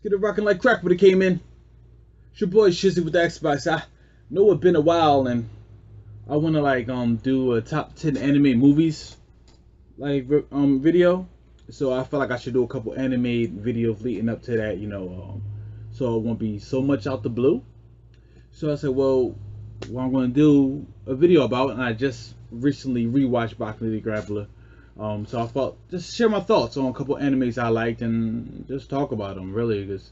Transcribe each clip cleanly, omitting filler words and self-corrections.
Get it rocking like crack when it came in. It's your boy Shizzy with the Xbox. I know it's been a while and I wanna like do a top 10 anime movies like video. So I feel like I should do a couple anime videos leading up to that, so it won't be so much out the blue. So I said, well, what I'm gonna do a video about, and I just recently rewatched Baki the Grappler. So I thought just share my thoughts on a couple animes I liked and just talk about them really, because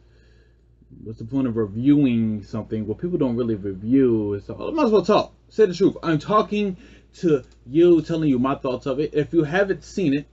what's the point of reviewing something? Well, people don't really review, so I might as well talk. Say the truth. I'm talking to you, telling you my thoughts of it. If you haven't seen it,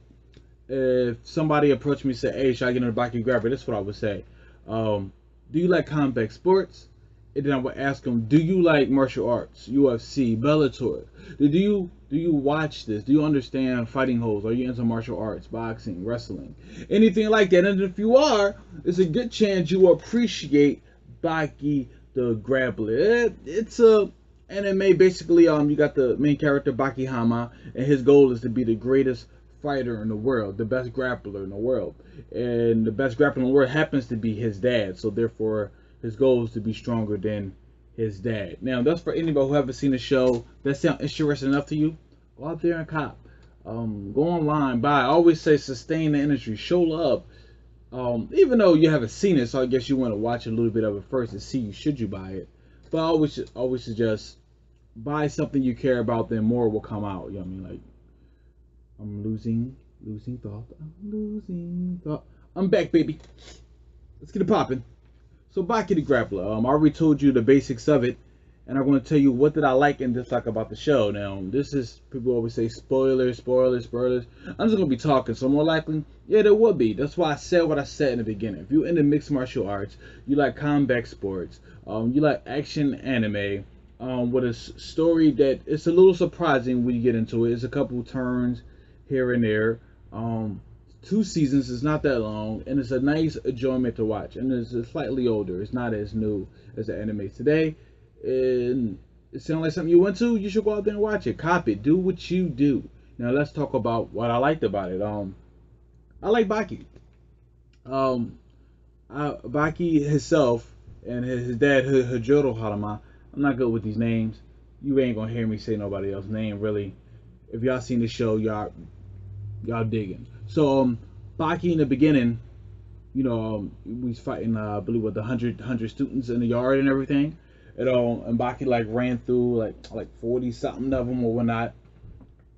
if somebody approached me and said, "Hey, should I get into Baki Grabber?" That's what I would say. Do you like combat sports? And then I would ask them, "Do you like martial arts, UFC, Bellator? Do you watch this? Do you understand fighting holds? Are you into martial arts, boxing, wrestling, anything like that?" And if you are, it's a good chance you will appreciate Baki the Grappler. It's a anime basically. You got the main character Baki Hama, and his goal is to be the greatest fighter in the world, the best grappler in the world, and the best grappler in the world happens to be his dad. So therefore, his goal is to be stronger than his dad. Now, that's for anybody who haven't seen the show. That sound interesting enough to you? Go out there and cop. Go online, buy. I always say sustain the industry, show love. Even though you haven't seen it, so I guess you want to watch a little bit of it first to see should you buy it. But I always suggest buy something you care about, then more will come out. You know what I mean? Like, I'm losing thought. I'm losing thought. I'm back, baby. Let's get it popping. So Baki the Grappler. I already told you the basics of it, and I'm going to tell you what did I like and dislike about the show. Now, this is, people always say spoilers, spoilers, spoilers. I'm just going to be talking, so more likely, yeah, there would be. That's why I said what I said in the beginning. If you're into mixed martial arts, you like combat sports, you like action anime, with a story that it's a little surprising when you get into it. It's a couple turns here and there. 2 seasons is not that long, and it's a nice enjoyment to watch. And it's slightly older. It's not as new as the anime today. And it sounds like something you went to. You should go out there and watch it. Cop it. Do what you do. Now let's talk about what I liked about it. I like Baki. Baki himself and his dad Hajuro Harama. I'm not good with these names. You ain't gonna hear me say nobody else's name really. If y'all seen the show, y'all digging. So Baki in the beginning, we was fighting I believe with the 100 students in the yard and everything. And Baki like ran through like 40 something of them or whatnot.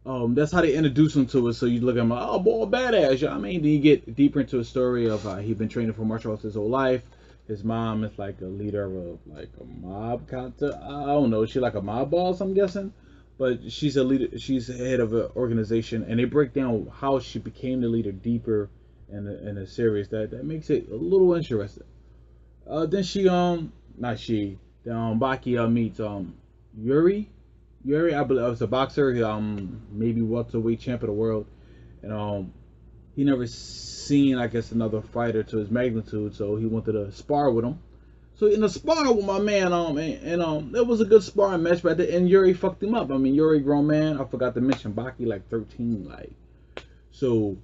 That's how they introduce him to it. So you look at him like, oh boy, badass. You know what I mean? Then you get deeper into a story of he been training for martial arts his whole life. His mom is like a leader of like a mob counter. I don't know. She like a mob boss, I'm guessing. But she's a leader. She's the head of an organization, and they break down how she became the leader deeper in the series. That makes it a little interesting. Then not she. Then Baki meets Yuri. Yuri, I believe, was a boxer. Maybe welterweight champ of the world, and he never seen, I guess, another fighter to his magnitude, so he wanted to spar with him. So in the spar with my man, it was a good sparring match, but at the end, Yuri fucked him up. I mean, Yuri, grown man. I forgot to mention Baki, like 13, like. So,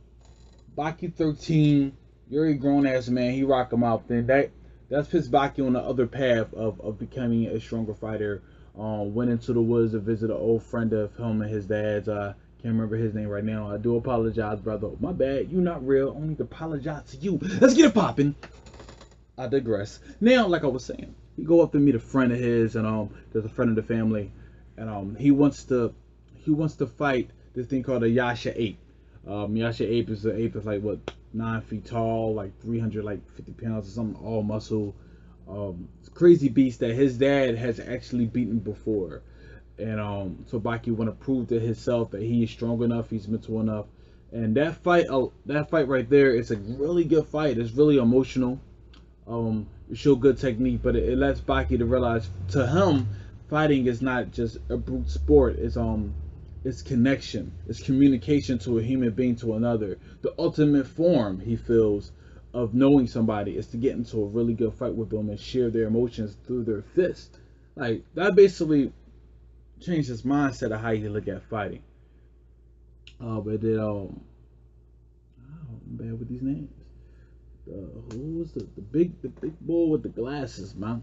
Baki 13, Yuri, grown ass man. He rocked him out. Then that's pissed Baki on the other path of becoming a stronger fighter. Went into the woods to visit an old friend of him and his dad's. Can't remember his name right now. I do apologize, brother. My bad. You not real. I need to apologize to you. Let's get it popping. I digress. Now, like I was saying, he go up to meet a friend of his, and there's a friend of the family, and he wants to fight this thing called a Yasha ape. Yasha ape is an ape that's like what 9 feet tall, like 350 pounds or something, all muscle. It's a crazy beast that his dad has actually beaten before, and so Baki want to prove to himself that he is strong enough, he's mental enough, and that fight right there is a really good fight. It's really emotional. You show good technique, but it lets Baki to realize to him fighting is not just a brute sport. It's connection, it's communication to a human being to another. The ultimate form he feels of knowing somebody is to get into a really good fight with them and share their emotions through their fist. Like that basically changed his mindset of how he look at fighting. But then I'm bad with these names. who was the big boy with the glasses, man?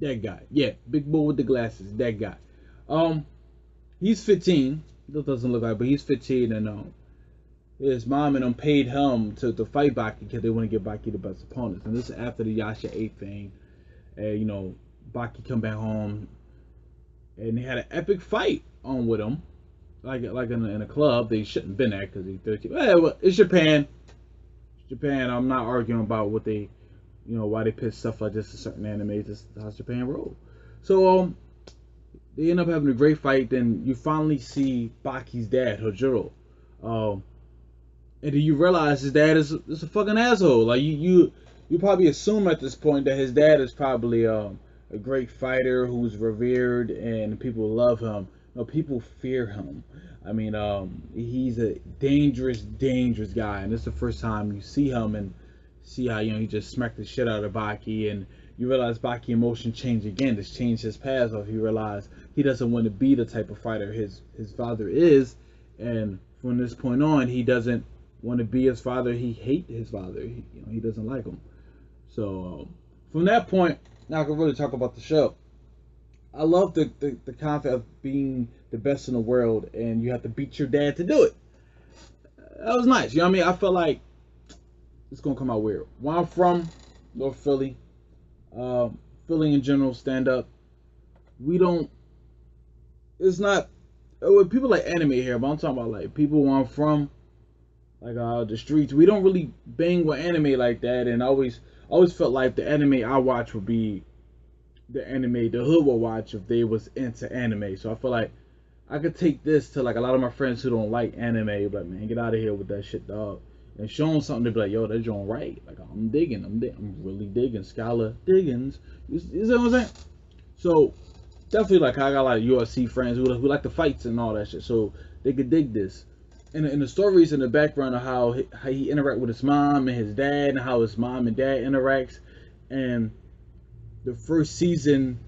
That guy. Yeah, big boy with the glasses. That guy. He's 15. That doesn't look like, but he's 15, and his mom and them paid him to fight Baki because they want to give Baki the best opponents. And this is after the Yasha 8 thing. And Baki come back home, and they had an epic fight on with him, like in a club. They shouldn't have been at because he's 13. Well, it's Japan. It's Japan. I'm not arguing about what they, why they pitch stuff like this to certain animes. This is how Japan roll. So they end up having a great fight. Then you finally see Baki's dad, Hojiro. And then you realize his dad is a fucking asshole. Like you probably assume at this point that his dad is probably a great fighter who's revered and people love him. No, people fear him. I mean, he's a dangerous guy, and this is the first time you see him and see how he just smacked the shit out of Baki, and you realize Baki emotion changed again. This changed his past. Or he realized he doesn't want to be the type of fighter his father is, and from this point on, he doesn't want to be his father. He hates his father. He doesn't like him. So from that point, now I can really talk about the show. I love the concept of being the best in the world, and you have to beat your dad to do it. That was nice. You know what I mean? I felt like it's gonna come out weird. Where I'm from, North Philly, Philly in general, stand up. We don't. It's not. With people like anime here, but I'm talking about like people where I'm from, like the streets. We don't really bang with anime like that, and I always felt like the anime I watch would be the anime the hood will watch if they was into anime. So I feel like I could take this to like a lot of my friends who don't like anime, but man, get out of here with that shit, dog. And show them something to be like, yo, they're doing right. Like I'm digging, I'm really digging Skylar Diggins. You know what I'm saying? So definitely, like, I got a lot of UFC friends who like the fights and all that shit, so they could dig this. And the stories in the background of how he interact with his mom and his dad, and how his mom and dad interacts, and the first season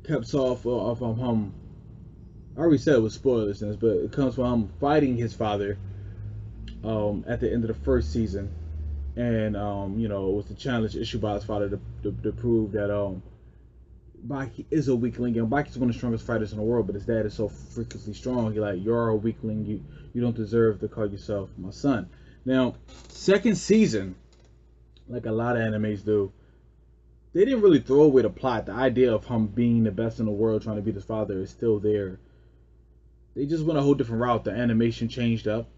cuts off of him. I already said it was spoilers, but it comes from him fighting his father at the end of the first season, and it was the challenge issued by his father to prove that Baki is a weakling, and Baki's one of the strongest fighters in the world, but his dad is so freakishly strong. He's like, you're a weakling. You don't deserve to call yourself my son. Now, second season, like a lot of animes do, they didn't really throw away the plot. The idea of him being the best in the world, trying to beat his father, is still there. They just went a whole different route. The animation changed up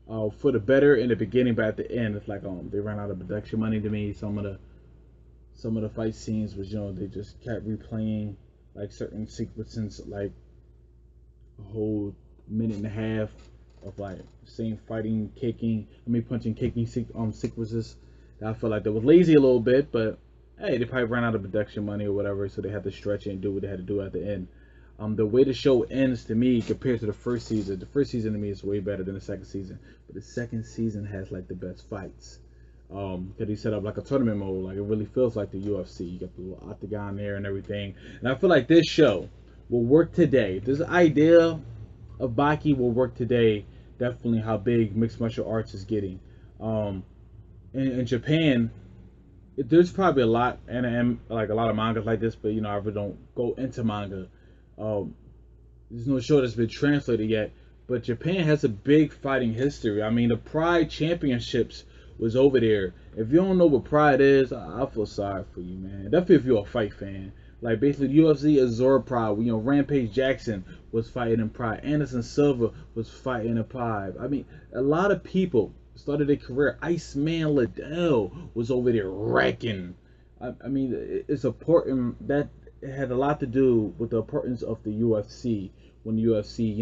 for the better in the beginning, but at the end, it's like they ran out of production money to me. Some of the fight scenes was, they just kept replaying like certain sequences, like a whole minute and a half of like same punching, kicking sequences. I felt like they was lazy a little bit, but hey, they probably ran out of production money or whatever, so they had to stretch it and do what they had to do at the end. The way the show ends to me compared to the first season to me is way better than the second season, but the second season has like the best fights. Because he set up like a tournament mode, like it really feels like the UFC. You got the little octagon there and everything, and I feel like this show will work today. This idea of Baki will work today. Definitely how big mixed martial arts is getting. In Japan, there's probably a lot and like a lot of mangas like this, but I really don't go into manga. There's no show that's been translated yet, but Japan has a big fighting history. I mean, the Pride Championships was over there. If you don't know what Pride is, I feel sorry for you, man. Definitely if you're a fight fan. Like basically UFC absorbed Pride. Rampage Jackson was fighting in Pride. Anderson Silva was fighting in Pride. I mean, a lot of people started their career. Iceman Liddell was over there wrecking. I mean, it's important. That it had a lot to do with the importance of the UFC. When the UFC,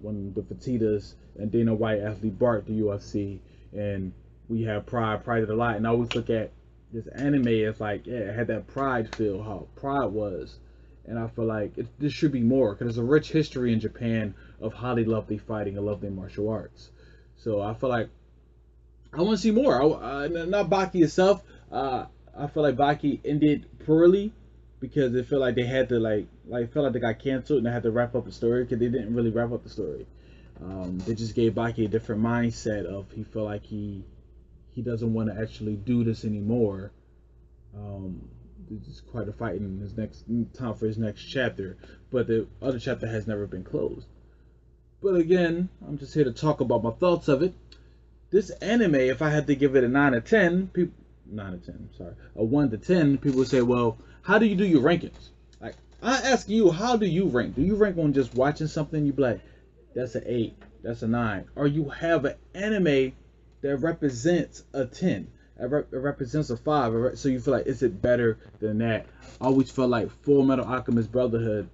when the Fertittas and Dana White actually bought the UFC, and we have Pride did a lot. And I always look at this anime as like, yeah, it had that Pride feel, how Pride was. And I feel like this should be more, because there's a rich history in Japan of how they love their fighting and love their martial arts. So I feel like I want to see more. Not Baki itself. I feel like Baki ended poorly because it felt like they had to felt like they got canceled and they had to wrap up the story, because they didn't really wrap up the story. They just gave Baki a different mindset of he felt like he he doesn't want to actually do this anymore. There's quite a fight in his next time for his next chapter, but the other chapter has never been closed. But again, I'm just here to talk about my thoughts of it. This anime, if I had to give it a 9 to 10, people 9 to 10, sorry, a 1 to 10, people would say, well, how do you do your rankings? Like, I ask you, how do you rank? Do you rank on just watching something? You be like, that's an 8, that's a 9, or you have an anime that represents a 10, it represents a 5, so you feel like, is it better than that? I always felt like Full Metal Alchemist Brotherhood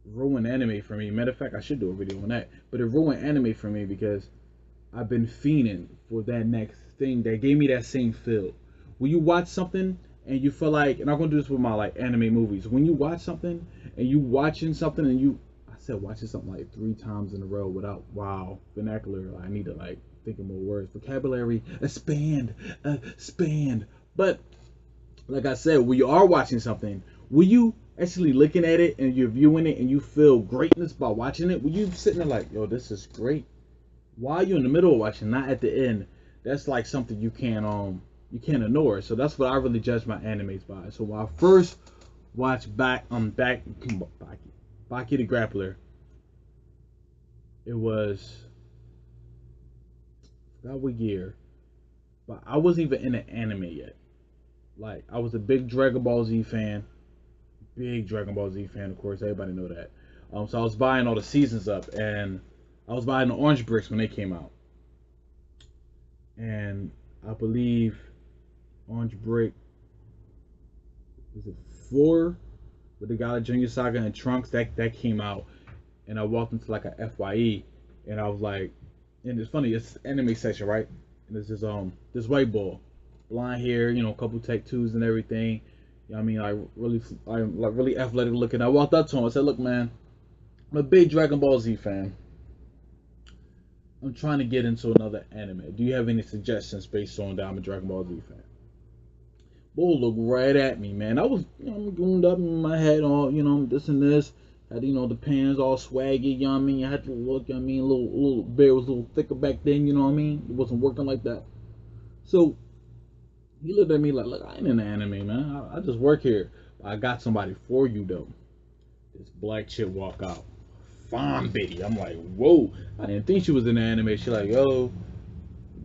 ruined anime for me. Matter of fact, I should do a video on that, but it ruined anime for me because I've been fiending for that next thing that gave me that same feel. When you watch something and you feel like, and I'm gonna do this with my like anime movies. When you watch something and you watching something and you, I said watching something like 3 times in a row without vernacular. I need to like think of more words. Vocabulary, expand. But like I said, when you are watching something, will you actually looking at it and you're viewing it and you feel greatness by watching it? Will you sitting there like, yo, this is great? While you're in the middle of watching, not at the end, that's like something you can't ignore. So that's what I really judge my animes by. So when I first watched Baki the Grappler, it was, I forgot what year, but I wasn't even in an anime yet. Like, I was a big Dragon Ball Z fan. Of course, everybody know that. So I was buying all the seasons up, and I was buying the orange bricks when they came out. And I believe Orange Brick, was it 4? With the Gala Junior Saga and Trunks, that came out. And I walked into like a FYE, and I was like, and it's funny, it's anime section, right? And there's this white boy, blonde hair, you know, a couple tattoos and everything. You know what I mean? I'm like really athletic looking. I walked up to him. I said, look, man, I'm a big Dragon Ball Z fan. I'm trying to get into another anime. Do you have any suggestions based on that I'm a Dragon Ball Z fan? Bull looked right at me, man. I was, you know, gooned up in my head, all, you know, this and this. Had, you know, the pants all swaggy, you know what I mean? I had to look, you know what I mean? Little beard was a little thicker back then, you know what I mean? It wasn't working like that. So he looked at me like, look, I ain't in the anime, man. I just work here. I got somebody for you, though. This black chick walk out. Fine Biddy. I'm like, whoa. I didn't think she was in the anime. She like, yo,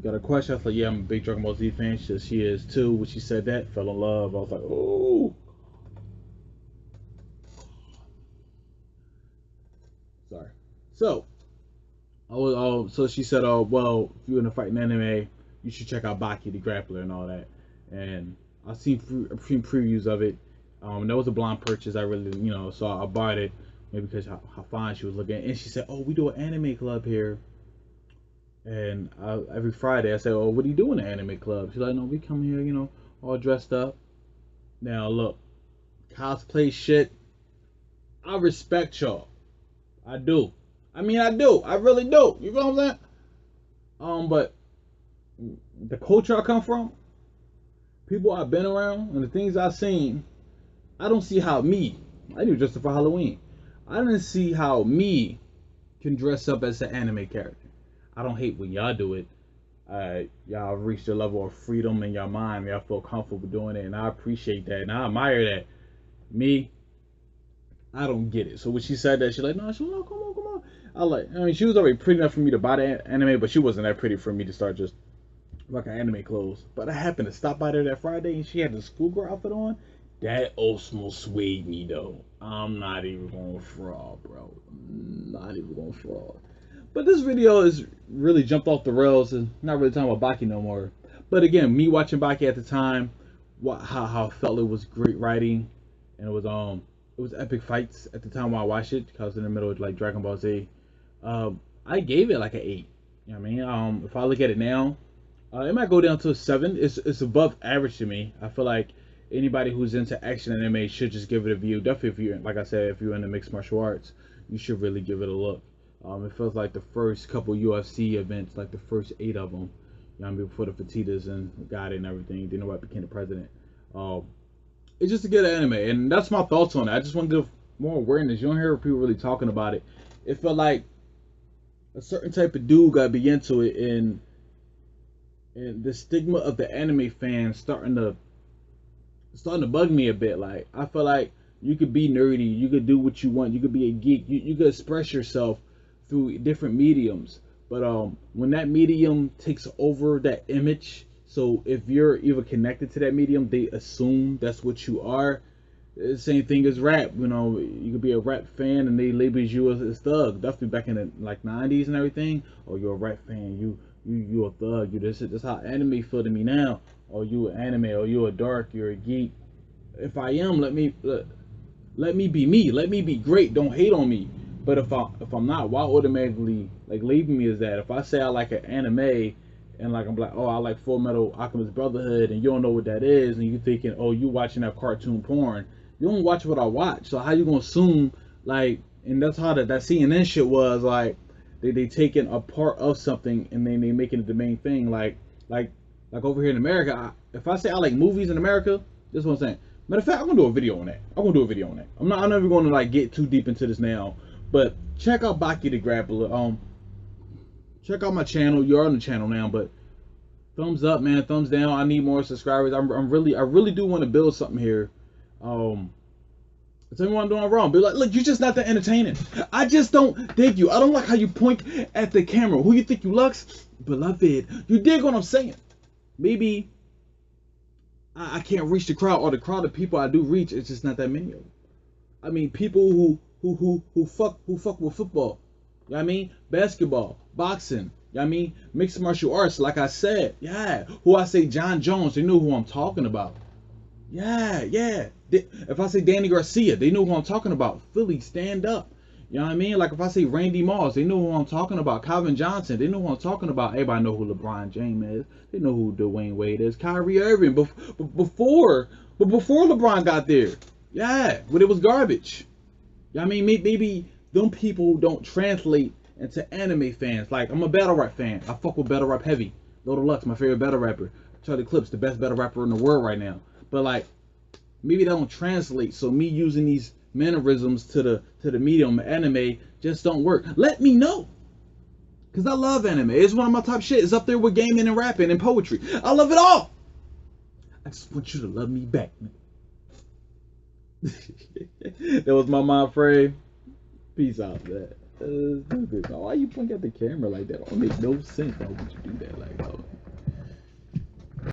got a question? I was like, yeah, I'm a big Dragon Ball Z fan. She is too. When she said that, fell in love. I was like, oh. Sorry. So, so she said, oh, well, if you're in a fighting anime, you should check out Baki the Grappler and all that. And I've seen previews of it. That was a blind purchase. I really, you know, so I bought it. Maybe because how fine she was looking. And she said, oh, we do an anime club here. And every Friday I said, oh, what do you do in the anime club? She's like, no, we come here, you know, all dressed up. Now, look, cosplay shit, I respect y'all. I do. I mean, I do. I really do. You know what I'm saying? But the culture I come from, people I've been around, and the things I've seen, I don't see how I do just for Halloween. I didn't see how me can dress up as an anime character. I don't hate when y'all do it. Y'all reach the level of freedom in your mind. Y'all feel comfortable doing it, and I appreciate that, and I admire that. Me, I don't get it. So when she said that, she's like, no, come on. I mean, she was already pretty enough for me to buy the anime, but she wasn't that pretty for me to start just rocking anime clothes. But I happened to stop by there that Friday, and she had the schoolgirl outfit on. That Osmo swayed me, though. I'm not even going to fraud, bro. Not even going to fraud. But this video is really jumped off the rails and not really talking about Baki no more. But again, me watching Baki at the time, how I felt it was great writing, and it was epic fights at the time when I watched it because I was in the middle of like Dragon Ball Z. I gave it like an 8. You know what I mean? If I look at it now, it might go down to a 7. It's above average to me. I feel like anybody who's into action anime should just give it a view. Definitely, if you're, like I said, if you're into mixed martial arts, you should really give it a look. It feels like the first couple UFC events, like the first 8 of them, you know what I mean, before the Fertitas and got it and everything, Dana White became the president. It's just a good anime, and that's my thoughts on it. I just want to give more awareness. You don't hear people really talking about it. It felt like a certain type of dude got to be into it, and and the stigma of the anime fans starting to bug me a bit. Like, I feel like you could be nerdy, you could do what you want, you could be a geek, you could express yourself through different mediums. But when that medium takes over that image, so if you're even connected to that medium, they assume that's what you are. The same thing as rap. You know, you could be a rap fan and they label you as thug. Definitely back in the like 90s and everything. Oh, you're a rap fan. You a thug. You this. That's how anime feel to me now. Oh, you an anime. Oh, you a dark. You're a geek. If I am, let me be me. Let me be great. Don't hate on me. But if I'm not, why automatically like label me as that? If I say I like an anime and like I'm like, oh, I like Full Metal Alchemist Brotherhood, and you don't know what that is, and you thinking, oh, you watching that cartoon porn. You don't watch what I watch, so how you gonna assume like? And that's how that CNN shit was like. They taking a part of something and then they making it the main thing. Like over here in America, if I say I like movies in America, this is what I'm saying. Matter of fact, I'm gonna do a video on that. I'm not even gonna like get too deep into this now, but check out Baki the Grappler. Check out my channel. You're on the channel now, but thumbs up, man. Thumbs down. I need more subscribers. I really do want to build something here. Tell me what I'm doing wrong. Be like, look, you're just not that entertaining. I just don't dig you. I don't like how you point at the camera. Who you think you lux? Beloved. You dig what I'm saying? Maybe I can't reach the crowd, or the crowd of people I do reach, it's just not that many of them. I mean, people who fuck with football. You know what I mean? Basketball, boxing. You know what I mean? Mixed martial arts, like I said. Yeah. Who I say John Jones, they know who I'm talking about. Yeah. If I say Danny Garcia, they know who I'm talking about. Philly, stand up. You know what I mean? Like if I say Randy Moss, they know who I'm talking about. Calvin Johnson, they know who I'm talking about. Everybody know who LeBron James is. They know who Dwayne Wade is. Kyrie Irving, before LeBron got there. Yeah, but it was garbage. You know what I mean? Maybe them people don't translate into anime fans. Like, I'm a battle rap fan. I fuck with battle rap heavy. Lil Lux, my favorite battle rapper. Charlie Clips, the best battle rapper in the world right now. But like, maybe that don't translate. So me using these mannerisms to the medium anime just don't work. Let me know, cause I love anime. It's one of my top shit. It's up there with gaming and rapping and poetry. I love it all. I just want you to love me back, man. That was my mind frame. Peace out, man. Why you point at the camera like that? It don't make no sense. Why would you do that? Like.